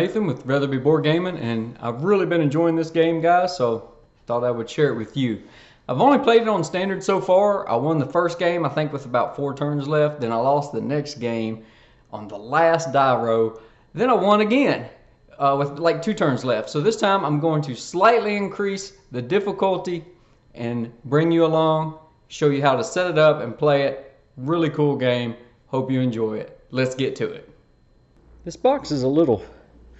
Nathan with Rather Be Board Gaming, and I've really been enjoying this game, guys, so thought I would share it with you. I've only played it on standard so far. I won the first game, I think, with about 4 turns left. Then I lost the next game on the last die row. Then I won again with like 2 turns left. So this time I'm going to slightly increase the difficulty and bring you along, show you how to set it up and play it. Really cool game. Hope you enjoy it. Let's get to it. This box is a little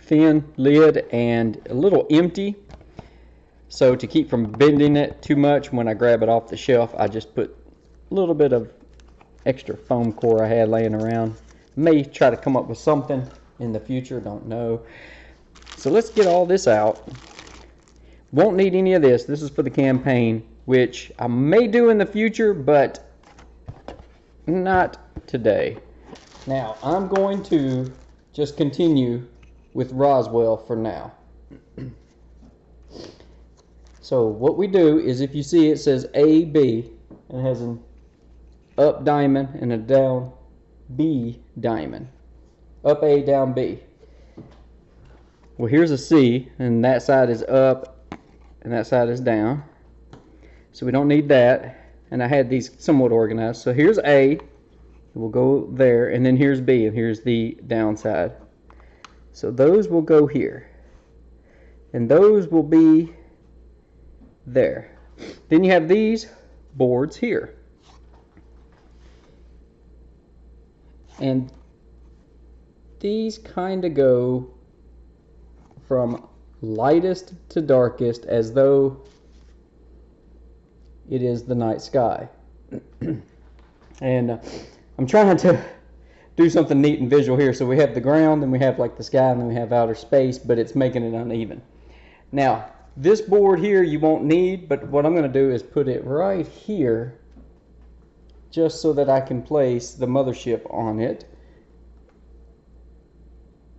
thin lid and a little empty, so to keep from bending it too much when I grab it off the shelf, I just put a little bit of extra foam core I had laying around. May try to come up with something in the future, don't know. So let's get all this out. Won't need any of this. This is for the campaign, which I may do in the future, but not today. Now I'm going to just continue with Roswell for now. So what we do is, if you see it says A, B, and it has an up diamond and a down B diamond. Up A, down B. Well, here's a C, and that side is up and that side is down. So we don't need that. And I had these somewhat organized. So here's A, we'll go there, and then here's B, and here's the downside. So those will go here, and those will be there. Then you have these boards here, and these kind of go from lightest to darkest as though it is the night sky. And I'm trying to do something neat and visual here. So we have the ground, then we have like the sky, and then we have outer space, but it's making it uneven. Now, this board here you won't need, but what I'm going to do is put it right here, just so that I can place the mothership on it,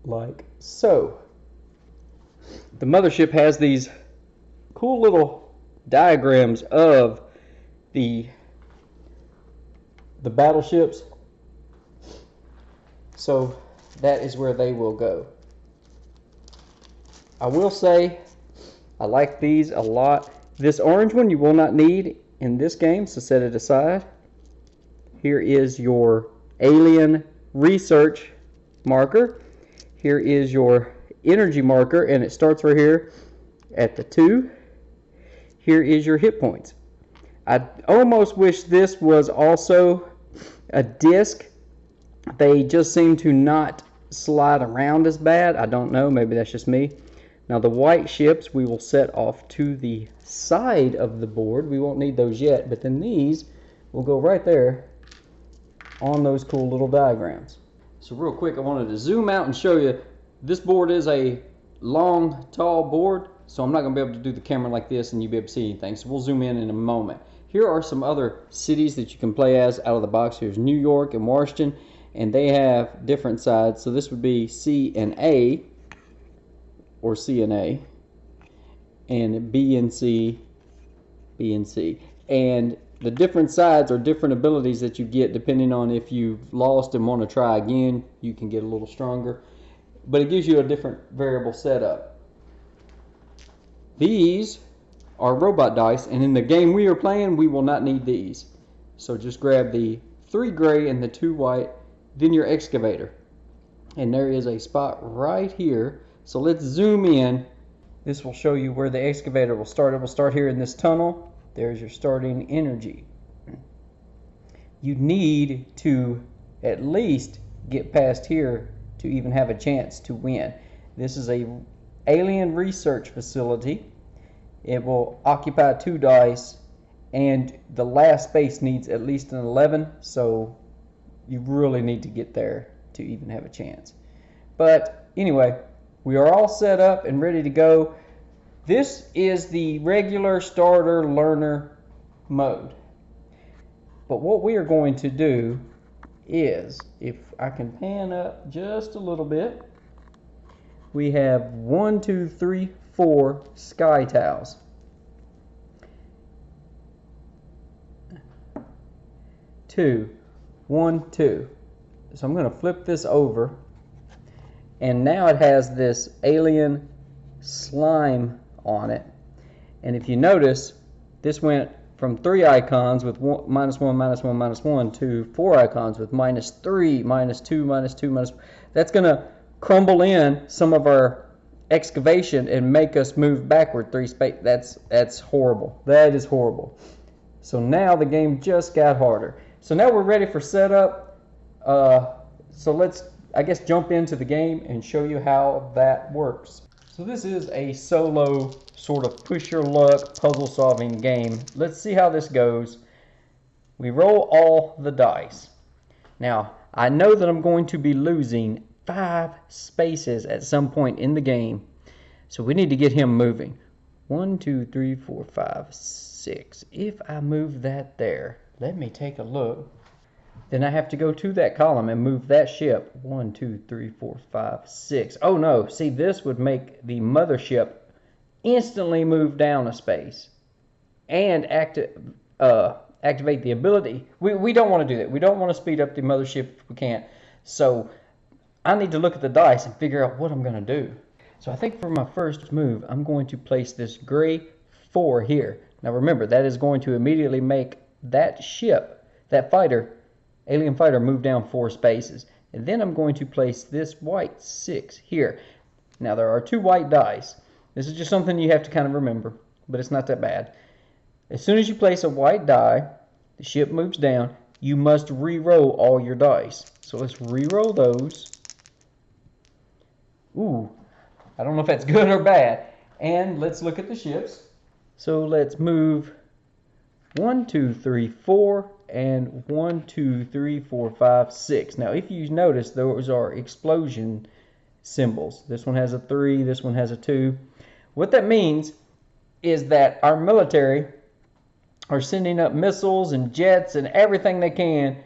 like so. The mothership has these cool little diagrams of the battleships. So that is where they will go. I will say I like these a lot. This orange one you will not need in this game, so set it aside. Here is your alien research marker. Here is your energy marker, and it starts right here at the 2. Here is your hit points. I almost wish this was also a disc. They just seem to not slide around as bad. I don't know, maybe that's just me. Now the white ships we will set off to the side of the board. We won't need those yet, but then these will go right there on those cool little diagrams. So real quick, I wanted to zoom out and show you this board is a long, tall board, so I'm not going to be able to do the camera like this and you'll be able to see anything. So we'll zoom in a moment. Here are some other cities that you can play as out of the box. Here's New York and Washington, and they have different sides. So this would be C and A, or C and A, and B and C, B and C. And the different sides are different abilities that you get depending on if you've lost and want to try again. You can get a little stronger, but it gives you a different variable setup. These are robot dice, and in the game we are playing we will not need these. So just grab the 3 gray and the 2 white, then your excavator, and there is a spot right here. So let's zoom in. This will show you where the excavator will start. It will start here in this tunnel. There's your starting energy. You need to at least get past here to even have a chance to win. This is a alien research facility. It will occupy 2 dice, and the last space needs at least an 11, so you really need to get there to even have a chance. But anyway, we are all set up and ready to go. This is the regular starter learner mode. But what we are going to do is, if I can pan up just a little bit, we have 1, 2, 3, 4 sky tiles. 2, 1, 2. So I'm going to flip this over, And now it has this alien slime on it. And if you notice, this went from 3 icons with -1, -1, -1 to 4 icons with -3, -2, -2, -. That's going to crumble in some of our excavation and make us move backward 3 space. That's horrible. That is horrible. So now the game just got harder. So now we're ready for setup. So let's, I guess, jump into the game and show you how that works. So this is a solo sort of push your luck puzzle solving game. Let's see how this goes. We roll all the dice. Now, I know that I'm going to be losing 5 spaces at some point in the game. So we need to get him moving. 1, 2, 3, 4, 5, 6. If I move that there, let me take a look. Then I have to go to that column and move that ship. 1, 2, 3, 4, 5, 6. Oh no, see, this would make the mothership instantly move down a space and activate the ability. We don't want to do that. We don't want to speed up the mothership if we can't. So I need to look at the dice and figure out what I'm going to do. So I think for my first move, I'm going to place this gray 4 here. Now remember, that is going to immediately make that ship, that fighter, alien fighter, move down 4 spaces. And then I'm going to place this white 6 here. Now there are 2 white dice. This is just something you have to kind of remember, but it's not that bad. As soon as you place a white die, the ship moves down. You must re-roll all your dice. So let's re-roll those. Ooh, I don't know if that's good or bad. And let's look at the ships. So let's move 1, 2, 3, 4, and 1, 2, 3, 4, 5, 6. Now, if you notice, those are explosion symbols. This one has a 3, this one has a 2. What that means is that our military are sending up missiles and jets and everything they can,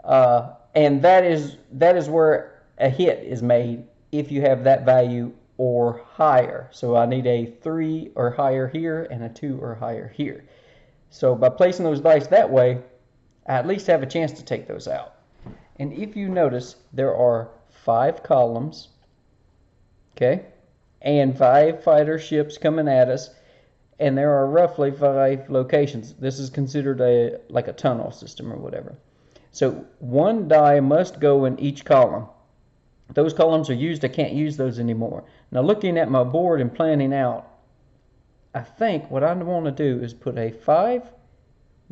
and that is where a hit is made if you have that value or higher. So I need a 3 or higher here and a 2 or higher here. So by placing those dice that way, I at least have a chance to take those out. And if you notice, there are 5 columns, okay, and 5 fighter ships coming at us, and there are roughly 5 locations. This is considered like a tunnel system or whatever. So 1 die must go in each column. Those columns are used. I can't use those anymore. Now looking at my board and planning out, I think what I want to do is put a 5.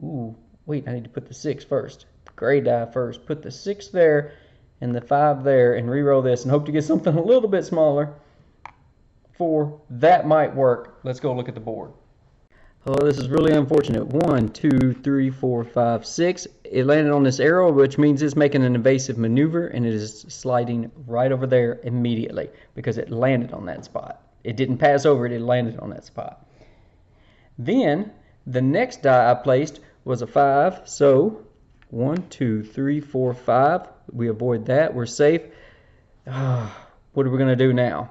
Ooh, wait, I need to put the 6 first. Gray die first. Put the 6 there and the 5 there and re-roll this and hope to get something a little bit smaller. 4. That might work. Let's go look at the board. Oh, this is really unfortunate. 1, 2, 3, 4, 5, 6. It landed on this arrow, which means it's making an evasive maneuver, and it is sliding right over there immediately because it landed on that spot. It didn't pass over it, it landed on that spot. Then, the next die I placed was a 5, so 1, 2, 3, 4, 5. We avoid that, we're safe. What are we going to do now?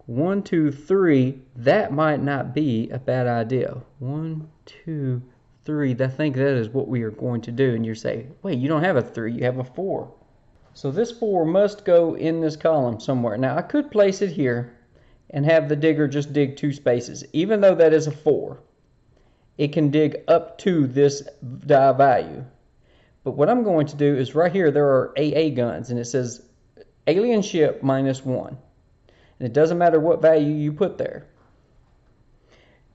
1, 2, 3, that might not be a bad idea. 1, 2, 3, I think that is what we are going to do. And you're saying, wait, you don't have a 3, you have a 4. So this 4 must go in this column somewhere. Now I could place it here and have the digger just dig 2 spaces. Even though that is a 4, it can dig up to this die value. But what I'm going to do is right here there are AA guns and it says alien ship -1. And it doesn't matter what value you put there.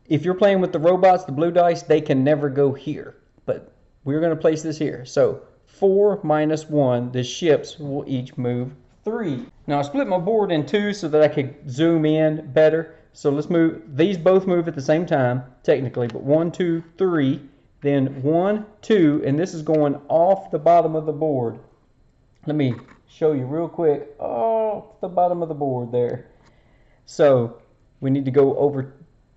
If you're playing with the robots, the blue dice, they can never go here. But we're going to place this here. So 4 -1, the ships will each move 3. Now I split my board in 2 so that I could zoom in better. So let's move, these both move at the same time, technically, but 1, 2, 3, then 1, 2, and this is going off the bottom of the board. Let me show you real quick off the bottom of the board there. So we need to go over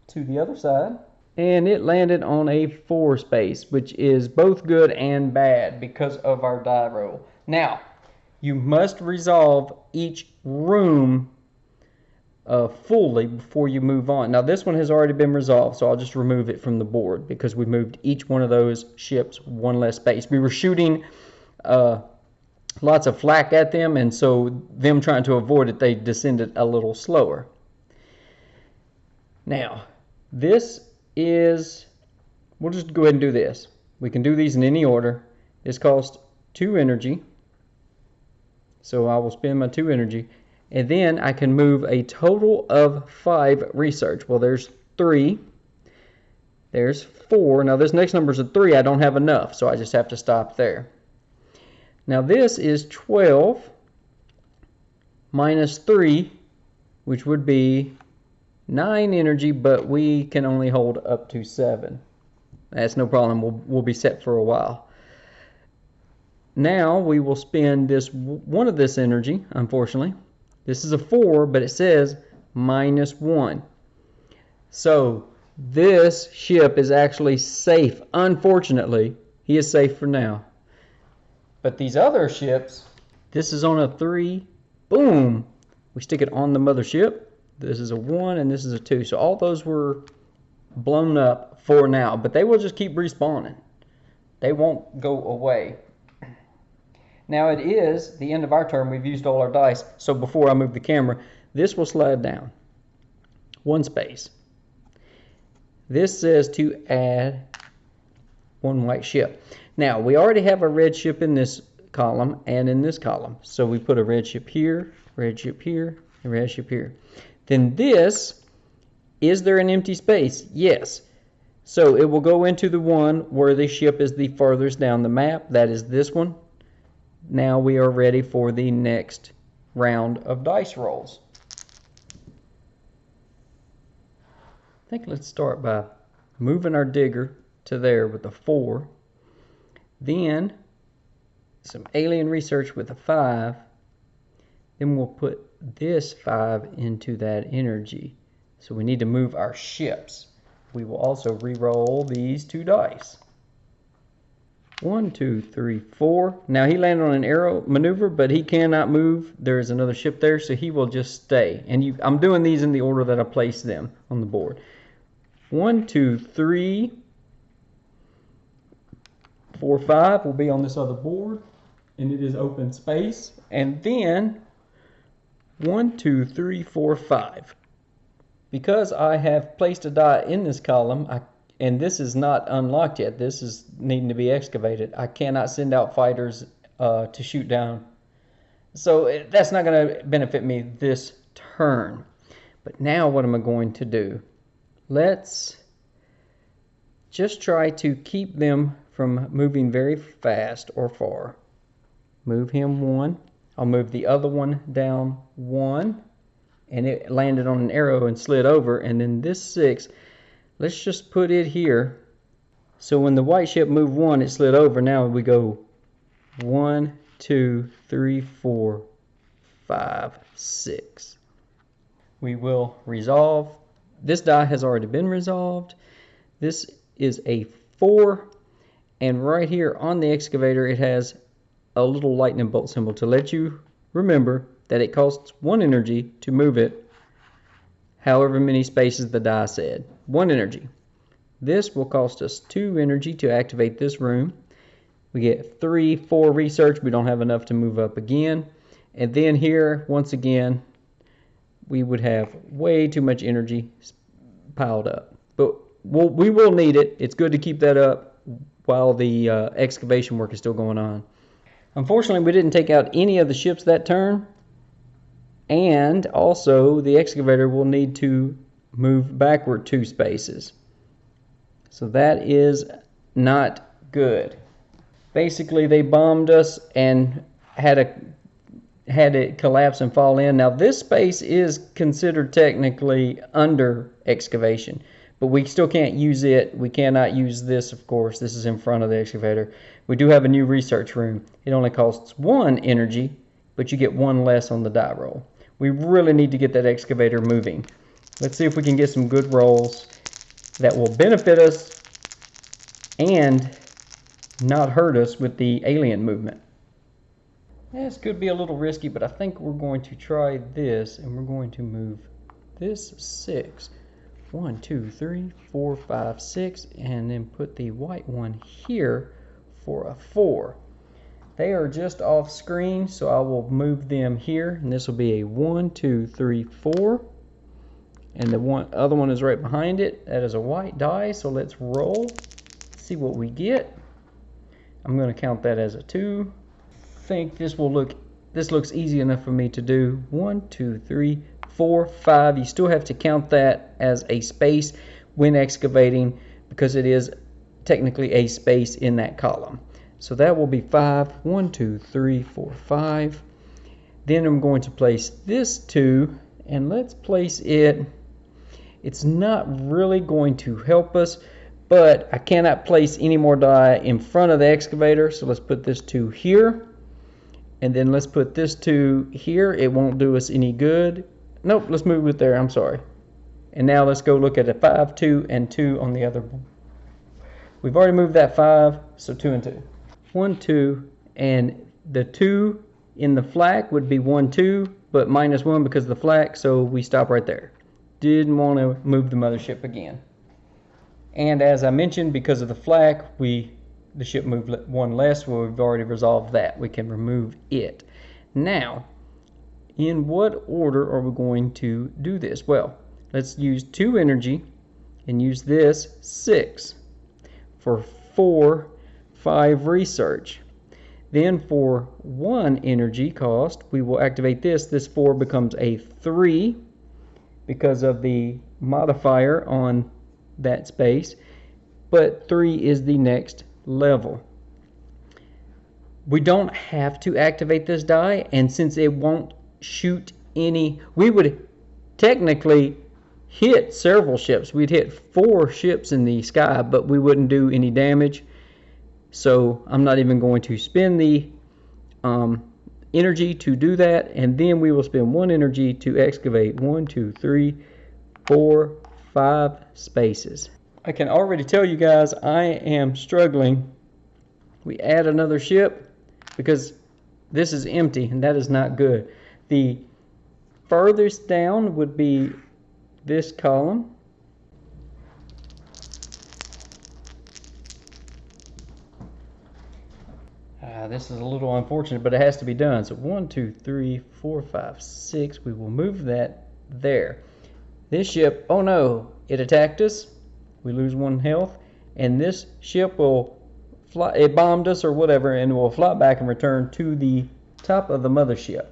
to the other side, and it landed on a 4 space, which is both good and bad because of our die roll. Now you must resolve each room fully before you move on. Now this one has already been resolved, so I'll just remove it from the board because we moved each one of those ships 1 less space. We were shooting lots of flak at them, and so them trying to avoid it, they descended a little slower. Now, this is, we'll just go ahead and do this. We can do these in any order. This costs 2 energy, so I will spend my 2 energy, and then I can move a total of 5 research. Well, there's 3. There's 4. Now this next number is a 3. I don't have enough, so I just have to stop there. Now this is 12 minus 3, which would be 9 energy, but we can only hold up to 7. That's no problem. We'll be set for a while. Now we will spend one of this energy, unfortunately. This is a 4, but it says minus 1. So this ship is actually safe. Unfortunately, he is safe for now. But these other ships, this is on a 3. Boom! We stick it on the mothership. This is a 1 and this is a 2. So all those were blown up for now, but they will just keep respawning. They won't go away. Now it is the end of our turn. We've used all our dice. So before I move the camera, this will slide down 1 space. This says to add 1 white ship. Now we already have a red ship in this column and in this column. So we put a red ship here, red ship here, and red ship here. Then this, is there an empty space? Yes. So it will go into the one where the ship is the furthest down the map. That is this one. Now we are ready for the next round of dice rolls. I think let's start by moving our digger to there with a 4. Then some alien research with a 5. Then we'll put this 5 into that energy. So we need to move our ships. We will also re-roll these 2 dice. 1, 2, 3, 4. Now he landed on an arrow maneuver, but he cannot move. There is another ship there, so he will just stay. And I'm doing these in the order that I placed them on the board. 1, 2, 3, 4, 5 will be on this other board, and it is open space. And then 1, 2, 3, 4, 5. Because I have placed a die in this column, and this is not unlocked yet, this is needing to be excavated, I cannot send out fighters to shoot down. So that's not going to benefit me this turn. But now what am I going to do? Let's just try to keep them from moving very fast or far. Move him 1. I'll move the other one down 1. And it landed on an arrow and slid over. And then this 6, let's just put it here. So when the white ship moved 1, it slid over. Now we go 1, 2, 3, 4, 5, 6. We will resolve. This die has already been resolved. This is a 4. And right here on the excavator, it has a little lightning bolt symbol to let you remember that it costs 1 energy to move it, however many spaces the die said. 1 energy. This will cost us 2 energy to activate this room. We get 3, 4 research. We don't have enough to move up again. And then here, once again, we would have way too much energy piled up. But we will need it. It's good to keep that up while the excavation work is still going on. Unfortunately, we didn't take out any of the ships that turn. And also, the excavator will need to move backward 2 spaces. So that is not good. Basically, they bombed us and had it collapse and fall in. Now, this space is considered technically under excavation, but we still can't use it. We cannot use this, of course. This is in front of the excavator. We do have a new research room. It only costs 1 energy, but you get 1 less on the die roll. We really need to get that excavator moving. Let's see if we can get some good rolls that will benefit us and not hurt us with the alien movement. This could be a little risky, but I think we're going to try this, and we're going to move this 6. 1, 2, 3, 4, 5, 6, and then put the white one here for a 4. They are just off screen, so I will move them here, and this will be a 1, 2, 3, 4. And the other one is right behind it. That is a white die, so let's roll. See what we get. I'm going to count that as a 2. I think this looks easy enough for me to do. 1, 2, 3, 4, 5. You still have to count that as a space when excavating because it is technically a space in that column. So that will be 5. 1, 2, 3, 4, 5. Then I'm going to place this 2, and let's place it. It's not really going to help us, but I cannot place any more die in front of the excavator, so let's put this 2 here, and then let's put this 2 here. It won't do us any good. Nope, let's move it there, I'm sorry. And now let's go look at a 5, 2, and 2 on the other. We've already moved that 5, so 2 and 2. 1, 2, and the 2 in the flak would be 1, 2, but minus 1 because of the flak, so we stop right there. Didn't want to move the mothership again. And as I mentioned, because of the flak, the ship moved 1 less. Well, we've already resolved that. We can remove it. Now, in what order are we going to do this? Well, let's use 2 energy and use this 6 for 4, 5 research. Then for 1 energy cost, we will activate this. This 4 becomes a 3. Because of the modifier on that space, but 3 is the next level. We don't have to activate this die, and since it won't shoot any, we would technically hit several ships. We'd hit 4 ships in the sky, but we wouldn't do any damage. So I'm not even going to spend the energy to do that, and then we will spend 1 energy to excavate 1, 2, 3, 4, 5 spaces. I can already tell you guys I am struggling. We add another ship because this is empty, and that is not good. The furthest down would be this column. This is a little unfortunate, but it has to be done. So 1, 2, 3, 4, 5, 6. We will move that there. This ship, oh no, it attacked us. We lose 1 health. And this ship will fly, it bombed us or whatever, and will fly back and return to the top of the mothership.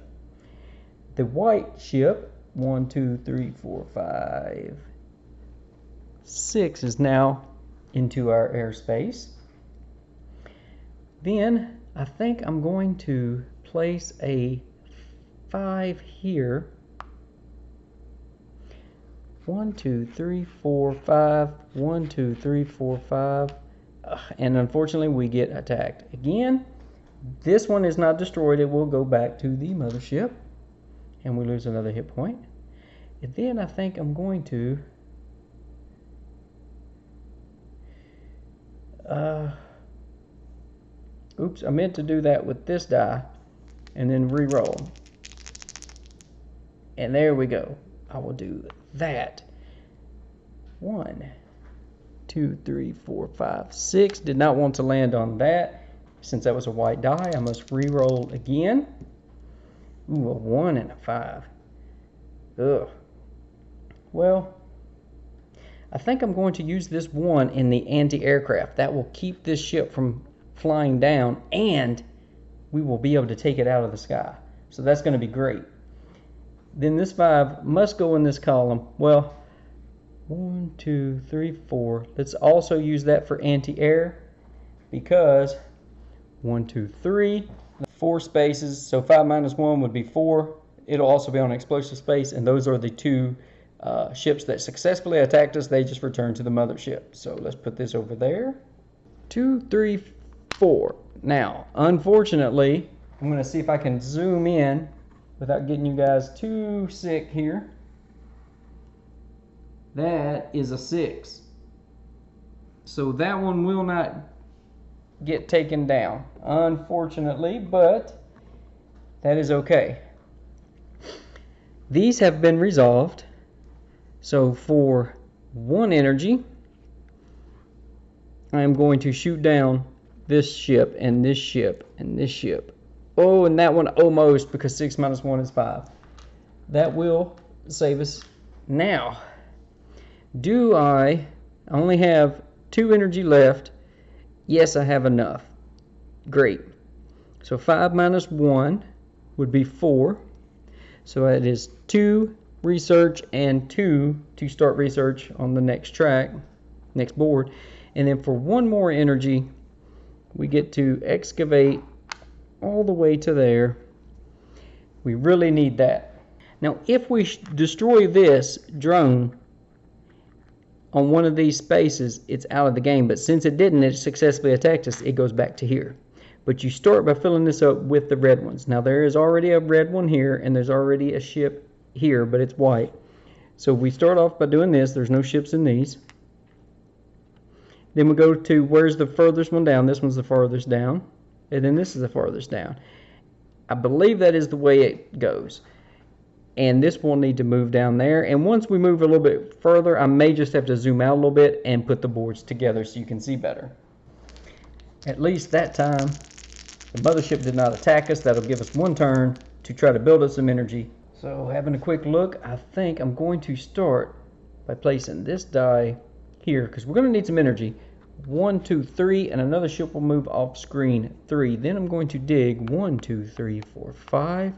The white ship, 1, 2, 3, 4, 5, 6 is now into our airspace. Then I think I'm going to place a 5 here. 1, 2, 3, 4, 5. 1, 2, 3, 4, 5. And unfortunately we get attacked again. This one is not destroyed. It will go back to the mothership. And we lose another hit point. And then I think I'm going to oops, I meant to do that with this die and then re-roll. And there we go. I will do that. 1, 2, 3, 4, 5, 6. Did not want to land on that. Since that was a white die, I must re-roll again. Ooh, a 1 and a 5. Ugh. Well, I think I'm going to use this 1 in the anti-aircraft. That will keep this ship from flying down, and we will be able to take it out of the sky. So that's going to be great. Then this 5 must go in this column. Well, 1, 2, 3, 4. Let's also use that for anti-air because 1, 2, 3, 4 spaces. So 5 minus 1 would be 4. It'll also be on explosive space, and those are the 2 ships that successfully attacked us. They just returned to the mothership. So let's put this over there. 2, 3, 4. Now, unfortunately, I'm going to see if I can zoom in without getting you guys too sick here. That is a 6. So that one will not get taken down, unfortunately, but that is okay. These have been resolved. So for 1 energy, I am going to shoot down this ship and this ship and this ship. Oh, and that one almost, because 6 minus 1 is 5. That will save us. Now, do I only have 2 energy left? Yes, I have enough. Great. So 5 minus 1 would be 4. So it is 2 research and 2 to start research on the next track, next board. And then for 1 more energy, we get to excavate all the way to there. We really need that. Now, if we destroy this drone on one of these spaces, it's out of the game. But since it didn't, it successfully attacked us, it goes back to here. But you start by filling this up with the red ones. Now, there is already a red one here, and there's already a ship here, but it's white. So we start off by doing this. There's no ships in these. Then we go to where's the furthest one down. This one's the farthest down. And then this is the farthest down. I believe that is the way it goes. And this will need to move down there. And once we move a little bit further, I may just have to zoom out a little bit and put the boards together so you can see better. At least that time, the mothership did not attack us. That'll give us 1 turn to try to build up some energy. So having a quick look, I think I'm going to start by placing this die here, because we're going to need some energy. 1, 2, 3, and another ship will move off screen 3. Then I'm going to dig 1, 2, 3, 4, 5,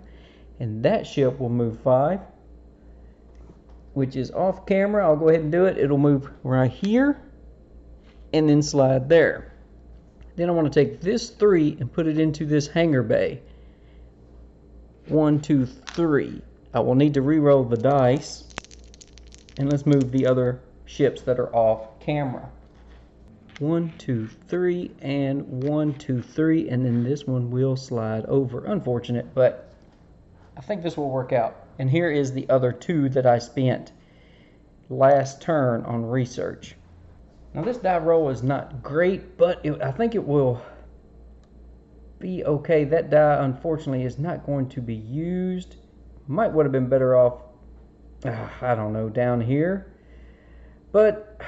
and that ship will move 5, which is off camera. I'll go ahead and do it. It'll move right here and then slide there. Then I want to take this 3 and put it into this hangar bay. 1, 2, 3. I will need to re-roll the dice, and let's move the other ships that are off camera. 1, 2, 3, and 1, 2, 3, and then this one will slide over. Unfortunate, but I think this will work out. And here is the other 2 that I spent last turn on research. Now this die roll is not great, but I think it will be okay. That die, unfortunately, is not going to be used. Might would have been better off, I don't know, down here. But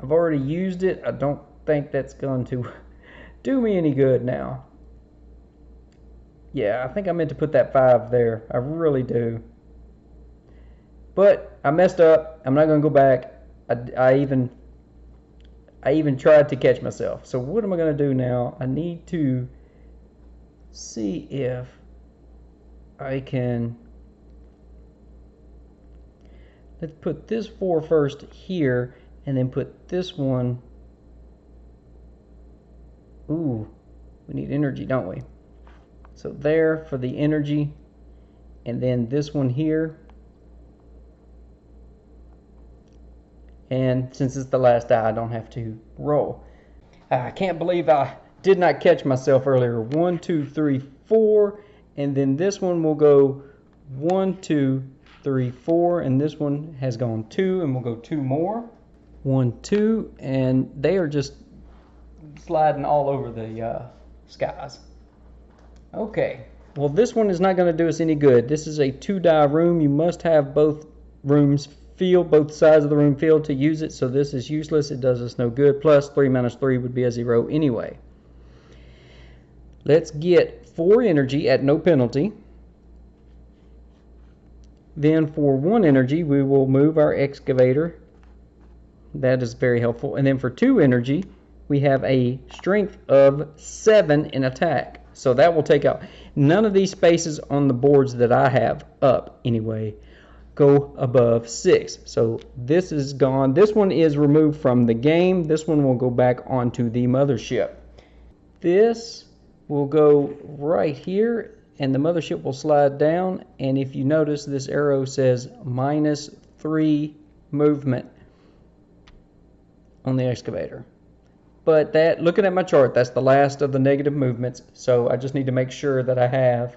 I've already used it. I don't think that's going to do me any good now. Yeah, I think I meant to put that 5 there. I really do. But I messed up. I'm not going to go back. I even tried to catch myself. So what am I going to do now? I need to see if I can... Let's put this 4 first here, and then put this one... Ooh, we need energy, don't we? So there for the energy, and then this one here. And since it's the last die, I don't have to roll. I can't believe I did not catch myself earlier. 1, 2, 3, 4, and then this one will go 1, 2, 3, 4, and this one has gone 2, and we'll go 2 more. 1, 2, and they are just sliding all over the skies. Okay, well this one is not going to do us any good. This is a 2-die room. You must have both rooms filled, both sides of the room filled to use it, so this is useless. It does us no good. Plus 3 minus 3 would be a 0 anyway. Let's get 4 energy at no penalty. Then for 1 energy, we will move our excavator. That is very helpful. And then for 2 energy, we have a strength of 7 in attack. So that will take out. None of these spaces on the boards that I have up, anyway, go above 6. So this is gone. This one is removed from the game. This one will go back onto the mothership. This will go right here, and the mothership will slide down. And if you notice, this arrow says -3 movement on the excavator. But that, looking at my chart, that's the last of the negative movements. So I just need to make sure that I have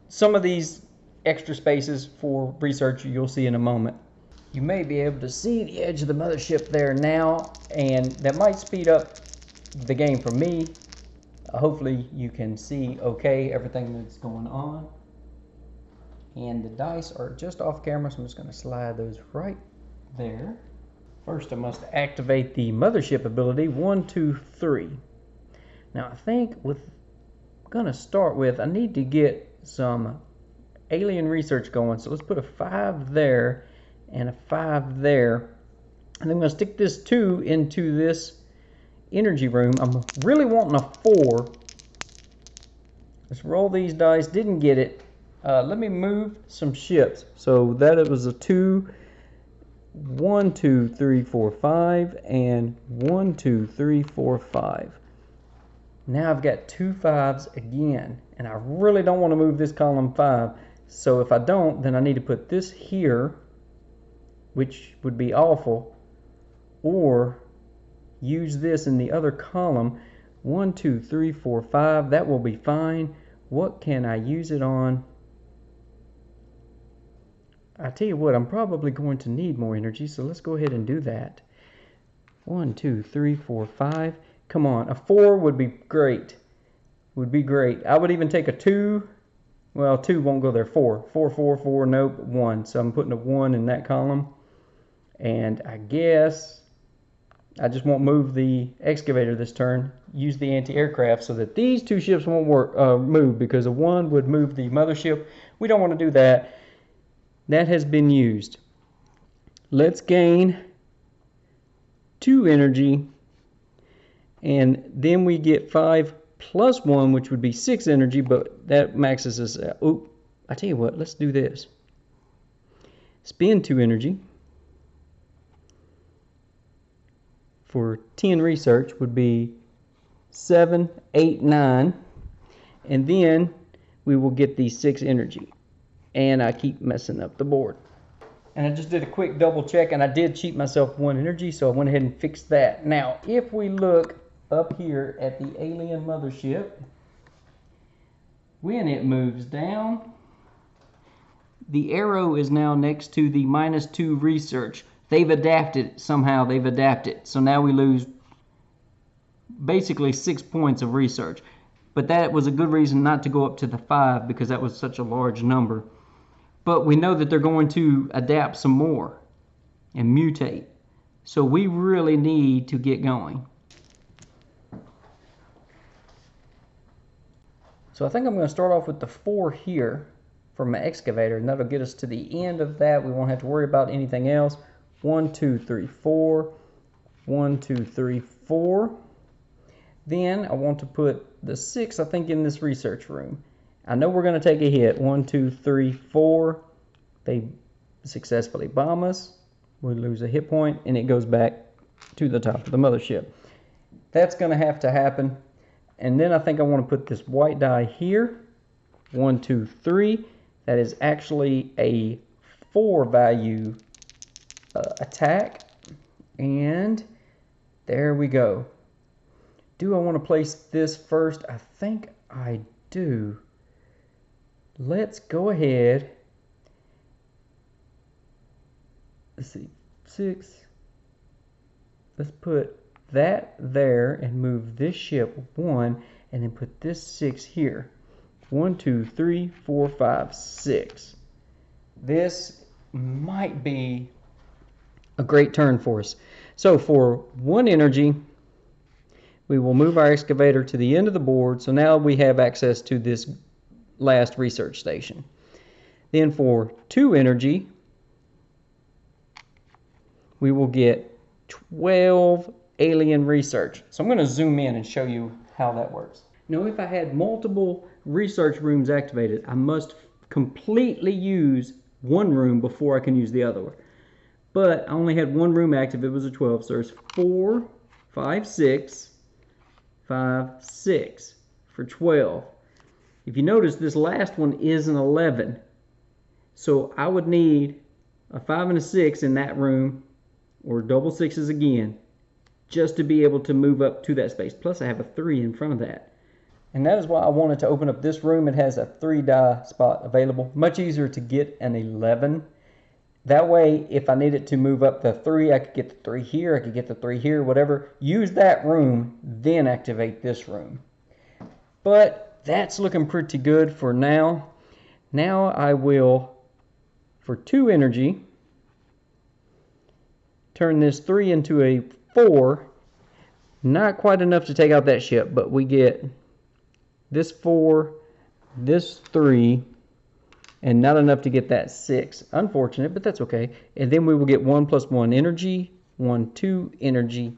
some of these extra spaces for research you'll see in a moment. You may be able to see the edge of the mothership there now, and that might speed up the game for me. Hopefully you can see okay everything that's going on. And the dice are just off camera, so I'm just going to slide those right there. First I must activate the mothership ability. 1, 2, 3. Now I think gonna start with, I need to get some alien research going. So let's put a 5 there and a 5 there. And then I'm gonna stick this 2 into this energy room. I'm really wanting a 4. Let's roll these dice. Didn't get it. Let me move some ships. So that it was a 2, 1, 2, 3, 4, 5, and 1, 2, 3, 4, 5. Now I've got 2 5s again, and I really don't want to move this column 5. So if I don't, then I need to put this here, which would be awful, or use this in the other column. 1, 2, 3, 4, 5. That will be fine. What can I use it on? I tell you what, I'm probably going to need more energy, so let's go ahead and do that. 1, 2, 3, 4, 5. Come on, a 4 would be great. Would be great. I would even take a 2. Well, 2 won't go there. 4. 4, 4, 4, nope, 1. So I'm putting a 1 in that column. And I guess I just won't move the excavator this turn. Use the anti-aircraft so that these 2 ships won't move, because a 1 would move the mothership. We don't want to do that. That has been used. Let's gain 2 energy, and then we get 5 plus 1, which would be 6 energy, but that maxes us out. Oop, I tell you what, let's do this. Spend 2 energy for 10 research would be 7, 8, 9, and then we will get the 6 energy. And I keep messing up the board. And I just did a quick double check, and I did cheat myself 1 energy, so I went ahead and fixed that. Now, if we look up here at the alien mothership, when it moves down, the arrow is now next to the -2 research. They've adapted, somehow they've adapted. So now we lose basically 6 points of research. But that was a good reason not to go up to the 5, because that was such a large number. But we know that they're going to adapt some more and mutate. So we really need to get going. So I think I'm going to start off with the 4 here for my excavator, and that'll get us to the end of that. We won't have to worry about anything else. 1, 2, 3, 4. 1, 2, 3, 4. Then I want to put the 6, I think, in this research room. I know we're going to take a hit. 1, 2, 3, 4. They successfully bomb us. We lose a hit point, and it goes back to the top of the mothership. That's going to have to happen. And then I think I want to put this white die here. 1, 2, 3. That is actually a 4 value attack. And there we go. Do I want to place this first? I think I do. Let's go ahead. Let's see, 6. Let's put that there and move this ship 1, and then put this 6 here. 1, 2, 3, 4, 5, 6. This might be a great turn for us. So for 1 energy, we will move our excavator to the end of the board. So now we have access to this last research station. Then for 2 energy, we will get 12 alien research. So I'm going to zoom in and show you how that works. Now, if I had multiple research rooms activated, I must completely use 1 room before I can use the other one. But I only had 1 room active. It was a 12. So there's 4, 5, 6, 5, 6 for 12. If you notice, this last one is an 11. So I would need a 5 and a 6 in that room, or double 6s again, just to be able to move up to that space. Plus I have a 3 in front of that. And that is why I wanted to open up this room. It has a 3 die spot available. Much easier to get an 11. That way, if I needed to move up the 3, I could get the 3 here, I could get the 3 here, whatever. Use that room, then activate this room. But that's looking pretty good for now. Now I will, for 2 energy, turn this 3 into a 4, Not quite enough to take out that ship, but we get this 4, this 3, and not enough to get that 6. Unfortunate, but that's okay. And then we will get 1 + 1 energy, 1, 2 energy.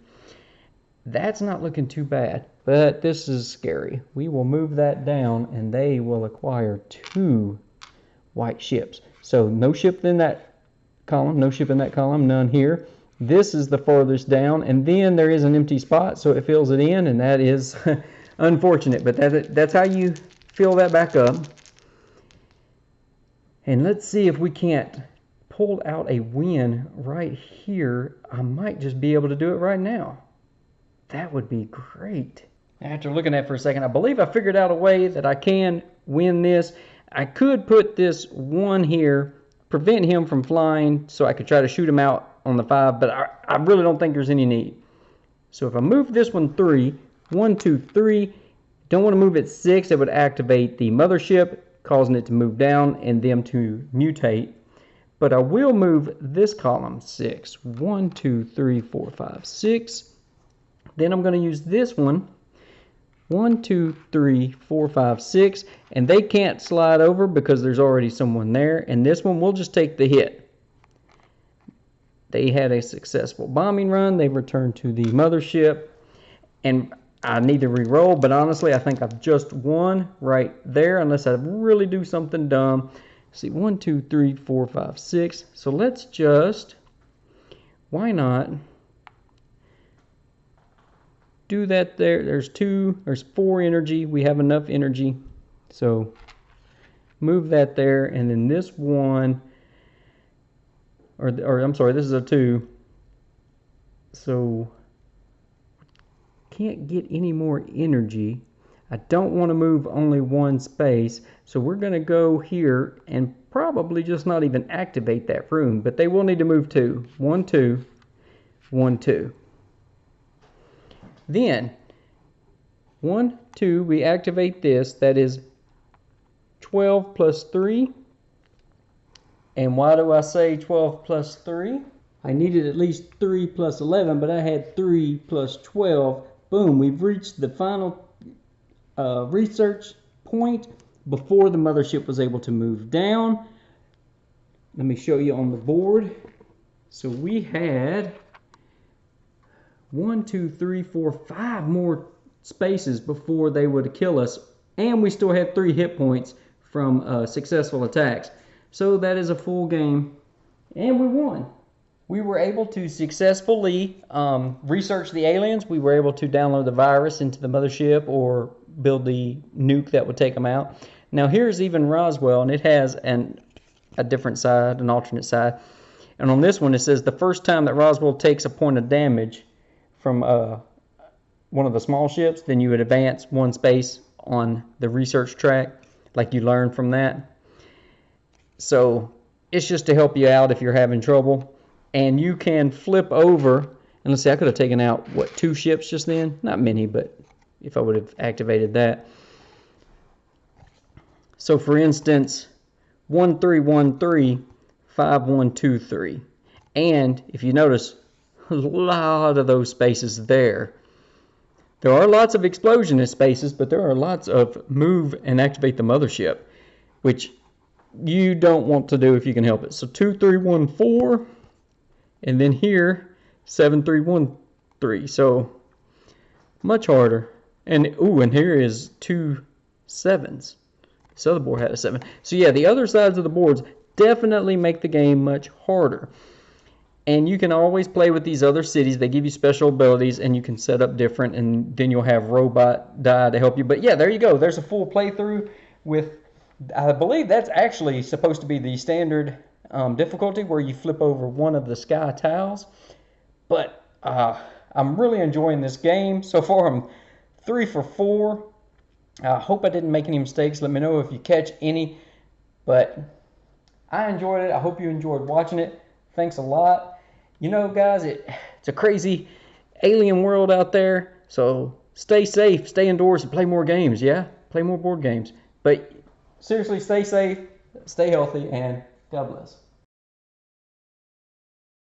That's not looking too bad, but this is scary. We will move that down, and they will acquire 2 white ships. So no ship in that column, no ship in that column, none here. This is the farthest down, and then there is an empty spot, so it fills it in, and that is unfortunate, but that's how you fill that back up. And let's see if we can't pull out a win right here. I might just be able to do it right now. That would be great. After looking at it for a second, I believe I figured out a way that I can win this. I could put this 1 here, prevent him from flying, so I could try to shoot him out on the 5, but I really don't think there's any need. So if I move this one 3, 1, 2, 3, don't want to move it 6, it would activate the mothership, causing it to move down and them to mutate. But I will move this column 6, 1, 2, 3, 4, 5, 6. Then I'm going to use this one, 1, 2, 3, 4, 5, 6, and they can't slide over because there's already someone there. And this one will just take the hit. They had a successful bombing run. They returned to the mothership, and I need to re-roll, but honestly, I think I've just won right there, unless I really do something dumb. See, 1, 2, 3, 4, 5, 6. So let's just, why not do that there? There's 2, there's 4 energy. We have enough energy. So move that there, and then this one, or I'm sorry, this is a 2. So can't get any more energy. I don't want to move only 1 space, so we're going to go here and probably just not even activate that room, but they will need to move 2. 1, 2, 1, 2. Then 1, 2, we activate this. That is 12 plus 3. And why do I say 12 plus 3? I needed at least 3 plus 11, but I had 3 plus 12. Boom, we've reached the final research point before the mothership was able to move down. Let me show you on the board. So we had 1, 2, 3, 4, 5 more spaces before they would kill us, and we still had 3 hit points from successful attacks. So that is a full game, and we won. We were able to successfully research the aliens. We were able to download the virus into the mothership or build the nuke that would take them out. Now here's even Roswell, and it has a different side, an alternate side. And on this one it says the first time that Roswell takes a point of damage from one of the small ships, then you would advance 1 space on the research track, like you learned from that. So it's just to help you out if you're having trouble. And you can flip over, and let's see, I could have taken out, what, 2 ships just then? Not many, but if I would have activated that. So for instance, 1, 3, 1, 3, 5, 1, 2, 3. And if you notice, a lot of those spaces there. There are lots of explosionist spaces, but there are lots of move and activate the mothership, which you don't want to do if you can help it. So 2, 3, 1, 4, and then here 7, 3, 1, 3. So much harder. And and here is 2 7s. This other board had a 7. So yeah, the other sides of the boards definitely make the game much harder. And you can always play with these other cities. They give you special abilities, and you can set up different, and then you'll have robot die to help you. But yeah, there you go. There's a full playthrough with, I believe that's actually supposed to be the standard difficulty, where you flip over one of the sky tiles. But I'm really enjoying this game. So far, I'm 3 for 4. I hope I didn't make any mistakes. Let me know if you catch any. But I enjoyed it. I hope you enjoyed watching it. Thanks a lot. You know, guys, it's a crazy alien world out there. So stay safe, stay indoors, and play more games, yeah? Play more board games. But seriously, stay safe, stay healthy, and God bless.